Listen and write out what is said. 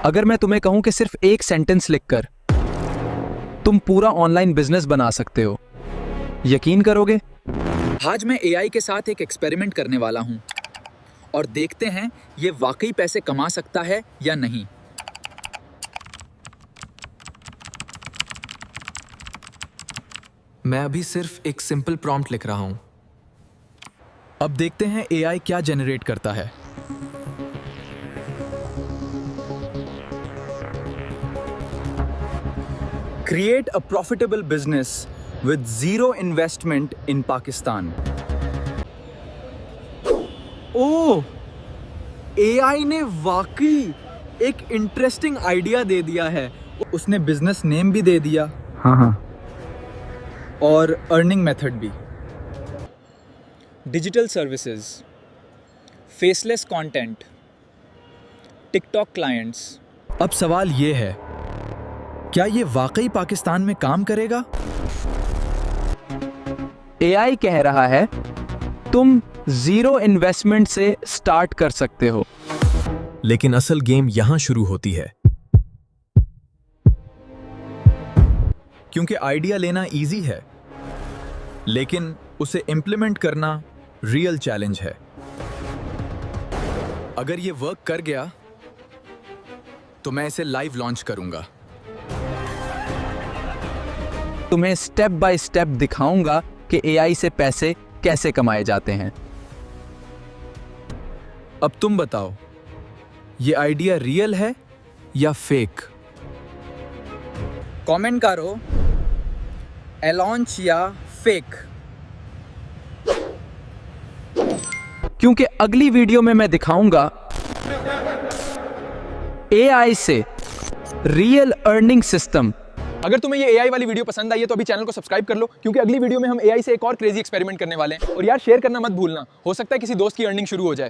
अगर मैं तुम्हें कहूं कि सिर्फ एक सेंटेंस लिखकर तुम पूरा ऑनलाइन बिजनेस बना सकते हो, यकीन करोगे? आज मैं एआई के साथ एक एक्सपेरिमेंट करने वाला हूं और देखते हैं ये वाकई पैसे कमा सकता है या नहीं। मैं अभी सिर्फ एक सिंपल प्रॉम्प्ट लिख रहा हूं। अब देखते हैं एआई क्या जनरेट करता है। Create a profitable business with zero investment in Pakistan. Oh, AI ने वाकई एक इंटरेस्टिंग आइडिया दे दिया है। उसने बिजनेस नेम भी दे दिया हाँ, और अर्निंग मेथड भी। Digital services, faceless content, TikTok clients. अब सवाल ये है, क्या ये वाकई पाकिस्तान में काम करेगा? एआई कह रहा है तुम जीरो इन्वेस्टमेंट से स्टार्ट कर सकते हो। लेकिन असल गेम यहां शुरू होती है, क्योंकि आइडिया लेना इजी है, लेकिन उसे इंप्लीमेंट करना रियल चैलेंज है। अगर ये वर्क कर गया तो मैं इसे लाइव लॉन्च करूंगा। तुम्हें स्टेप बाय स्टेप दिखाऊंगा कि एआई से पैसे कैसे कमाए जाते हैं। अब तुम बताओ, ये आइडिया रियल है या फेक? कमेंट करो, लॉन्च या फेक। क्योंकि अगली वीडियो में मैं दिखाऊंगा एआई से रियल अर्निंग सिस्टम। अगर तुम्हें ये एआई वाली वीडियो पसंद आई है तो अभी चैनल को सब्सक्राइब कर लो, क्योंकि अगली वीडियो में हम एआई से एक और क्रेजी एक्सपेरिमेंट करने वाले हैं। और यार शेयर करना मत भूलना, हो सकता है किसी दोस्त की अर्निंग शुरू हो जाए।